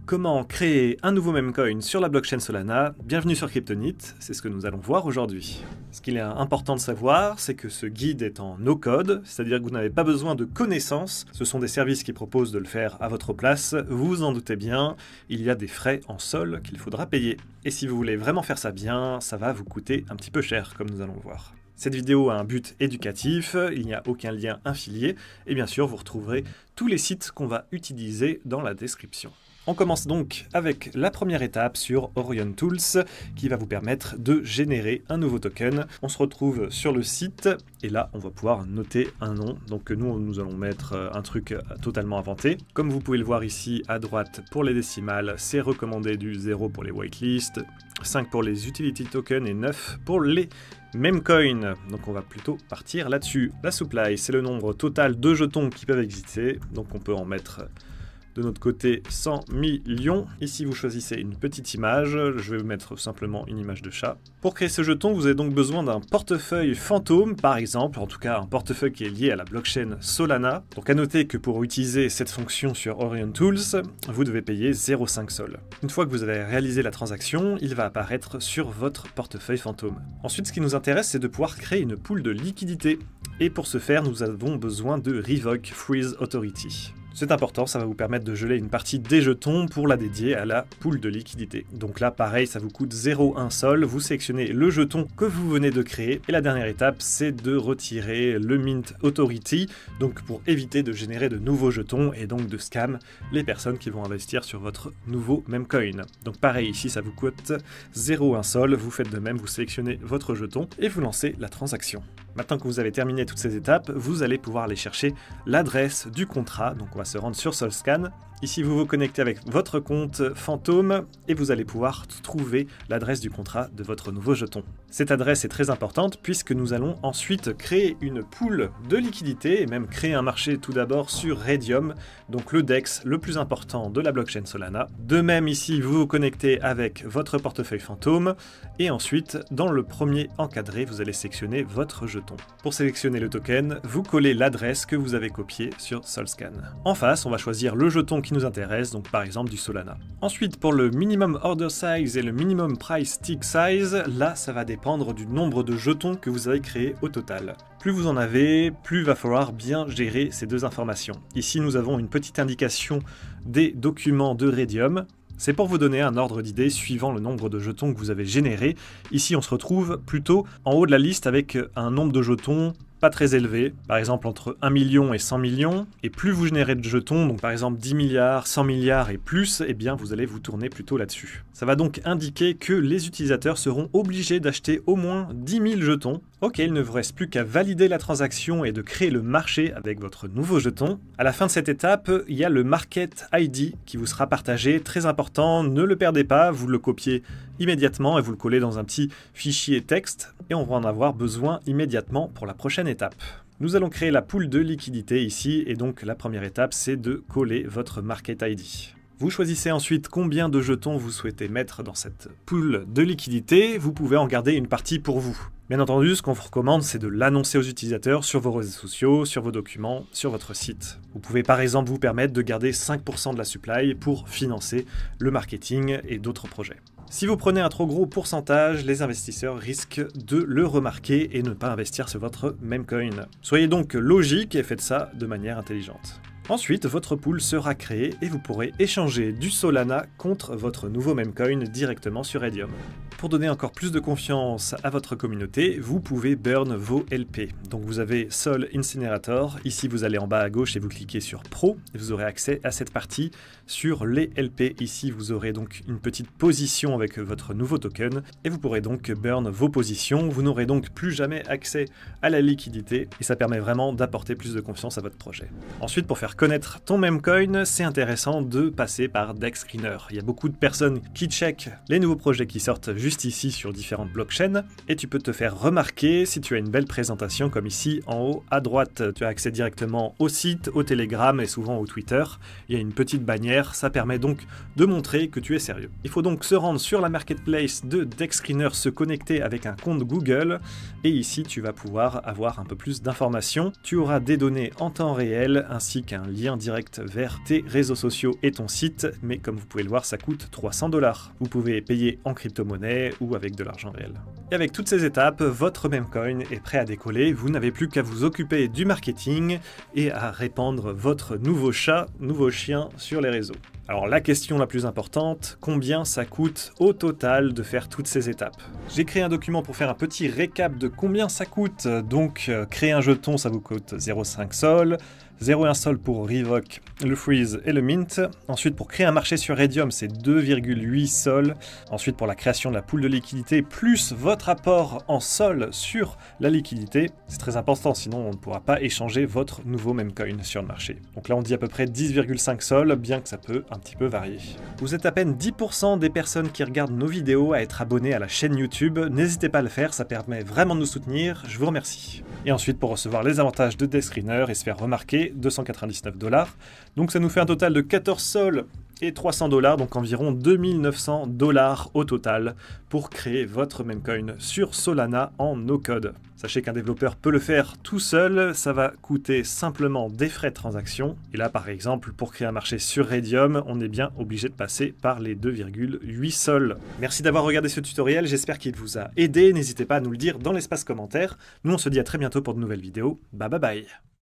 Comment créer un nouveau memcoin sur la blockchain Solana? Bienvenue sur Kryptonit, c'est ce que nous allons voir aujourd'hui. Ce qu'il est important de savoir, c'est que ce guide est en no-code, c'est-à-dire que vous n'avez pas besoin de connaissances, ce sont des services qui proposent de le faire à votre place, vous vous en doutez bien, il y a des frais en sol qu'il faudra payer. Et si vous voulez vraiment faire ça bien, ça va vous coûter un petit peu cher, comme nous allons le voir. Cette vidéo a un but éducatif, il n'y a aucun lien affilié, et bien sûr vous retrouverez tous les sites qu'on va utiliser dans la description. On commence donc avec la première étape sur Orion Tools qui va vous permettre de générer un nouveau token. On se retrouve sur le site et là on va pouvoir noter un nom. Donc nous allons mettre un truc totalement inventé. Comme vous pouvez le voir ici à droite pour les décimales, c'est recommandé du 0 pour les whitelists, 5 pour les utility tokens et 9 pour les memcoins. Donc on va plutôt partir là-dessus. La supply, c'est le nombre total de jetons qui peuvent exister. Donc on peut en mettre de notre côté 100 millions. Ici, vous choisissez une petite image. Je vais vous mettre simplement une image de chat. Pour créer ce jeton, vous avez donc besoin d'un portefeuille fantôme, par exemple, en tout cas un portefeuille qui est lié à la blockchain Solana. Donc à noter que pour utiliser cette fonction sur Orion Tools, vous devez payer 0,5 sol. Une fois que vous avez réalisé la transaction, il va apparaître sur votre portefeuille fantôme. Ensuite, ce qui nous intéresse, c'est de pouvoir créer une pool de liquidité. Et pour ce faire, nous avons besoin de Revoke Freeze Authority. C'est important, ça va vous permettre de geler une partie des jetons pour la dédier à la pool de liquidité. Donc là, pareil, ça vous coûte 0,1 sol. Vous sélectionnez le jeton que vous venez de créer. Et la dernière étape, c'est de retirer le Mint Authority, donc pour éviter de générer de nouveaux jetons et donc de scam les personnes qui vont investir sur votre nouveau memcoin. Donc pareil, ici, ça vous coûte 0,1 sol. Vous faites de même, vous sélectionnez votre jeton et vous lancez la transaction. Maintenant que vous avez terminé toutes ces étapes, vous allez pouvoir aller chercher l'adresse du contrat. Donc on va se rendre sur Solscan. Ici, vous vous connectez avec votre compte fantôme et vous allez pouvoir trouver l'adresse du contrat de votre nouveau jeton. Cette adresse est très importante puisque nous allons ensuite créer une pool de liquidité et même créer un marché tout d'abord sur Raydium, donc le DEX le plus important de la blockchain Solana. De même, ici, vous vous connectez avec votre portefeuille fantôme et ensuite, dans le premier encadré, vous allez sélectionner votre jeton. Pour sélectionner le token, vous collez l'adresse que vous avez copiée sur Solscan. En face, on va choisir le jeton qui nous intéresse, donc par exemple du Solana. Ensuite, pour le minimum order size et le minimum price tick size, là ça va dépendre du nombre de jetons que vous avez créé au total. Plus vous en avez, plus il va falloir bien gérer ces deux informations. Ici nous avons une petite indication des documents de Raydium. C'est pour vous donner un ordre d'idée suivant le nombre de jetons que vous avez généré. Ici on se retrouve plutôt en haut de la liste avec un nombre de jetons pas très élevé, par exemple entre 1 million et 100 millions, et plus vous générez de jetons, donc par exemple 10 milliards, 100 milliards et plus, eh bien vous allez vous tourner plutôt là-dessus. Ça va donc indiquer que les utilisateurs seront obligés d'acheter au moins 10 000 jetons. Ok, il ne vous reste plus qu'à valider la transaction et de créer le marché avec votre nouveau jeton. À la fin de cette étape, il y a le Market ID qui vous sera partagé, très important, ne le perdez pas, vous le copiez immédiatement et vous le collez dans un petit fichier texte et on va en avoir besoin immédiatement pour la prochaine étape. Nous allons créer la pool de liquidité ici et donc la première étape c'est de coller votre Market ID. Vous choisissez ensuite combien de jetons vous souhaitez mettre dans cette pool de liquidité, vous pouvez en garder une partie pour vous. Bien entendu, ce qu'on vous recommande, c'est de l'annoncer aux utilisateurs sur vos réseaux sociaux, sur vos documents, sur votre site. Vous pouvez par exemple vous permettre de garder 5% de la supply pour financer le marketing et d'autres projets. Si vous prenez un trop gros pourcentage, les investisseurs risquent de le remarquer et ne pas investir sur votre memcoin. Soyez donc logique et faites ça de manière intelligente. Ensuite, votre pool sera créée et vous pourrez échanger du Solana contre votre nouveau memcoin directement sur Raydium. Pour donner encore plus de confiance à votre communauté, vous pouvez burn vos LP. Donc vous avez Sol Incinerator, ici vous allez en bas à gauche et vous cliquez sur Pro et vous aurez accès à cette partie sur les LP. Ici vous aurez donc une petite position avec votre nouveau token et vous pourrez donc burn vos positions. Vous n'aurez donc plus jamais accès à la liquidité et ça permet vraiment d'apporter plus de confiance à votre projet. Ensuite, pour faire connaître ton memcoin, c'est intéressant de passer par DEX Screener. Il y a beaucoup de personnes qui checkent les nouveaux projets qui sortent juste ici sur différentes blockchains et tu peux te faire remarquer si tu as une belle présentation comme ici en haut à droite. Tu as accès directement au site, au Telegram et souvent au Twitter. Il y a une petite bannière manière, ça permet donc de montrer que tu es sérieux. Il faut donc se rendre sur la marketplace de DexScreener, se connecter avec un compte Google, et ici tu vas pouvoir avoir un peu plus d'informations. Tu auras des données en temps réel, ainsi qu'un lien direct vers tes réseaux sociaux et ton site, mais comme vous pouvez le voir, ça coûte 300 $. Vous pouvez payer en crypto-monnaie ou avec de l'argent réel. Et avec toutes ces étapes, votre memecoin est prêt à décoller, vous n'avez plus qu'à vous occuper du marketing et à répandre votre nouveau chat, nouveau chien sur les réseaux. Alors la question la plus importante, combien ça coûte au total de faire toutes ces étapes? J'ai créé un document pour faire un petit récap de combien ça coûte. Donc créer un jeton, ça vous coûte 0,5 sol, 0,1 sol pour Revoke, le Freeze et le Mint. Ensuite pour créer un marché sur Raydium, c'est 2,8 sol. Ensuite pour la création de la pool de liquidité, plus votre apport en sol sur la liquidité. C'est très important, sinon on ne pourra pas échanger votre nouveau memecoin sur le marché. Donc là on dit à peu près 10,5 sol, bien que ça peut un petit peu varier. Vous êtes à peine 10% des personnes qui regardent nos vidéos à être abonnés à la chaîne YouTube. N'hésitez pas à le faire, ça permet vraiment de nous soutenir. Je vous remercie. Et ensuite pour recevoir les avantages de DexScreener et se faire remarquer, 299 $. Donc ça nous fait un total de 14 sols et 300 $, donc environ 2900 $ au total pour créer votre memecoin sur Solana en no-code. Sachez qu'un développeur peut le faire tout seul, ça va coûter simplement des frais de transaction. Et là par exemple, pour créer un marché sur Raydium, on est bien obligé de passer par les 2,8 sols. Merci d'avoir regardé ce tutoriel, j'espère qu'il vous a aidé. N'hésitez pas à nous le dire dans l'espace commentaire. Nous on se dit à très bientôt pour de nouvelles vidéos. Bye bye bye.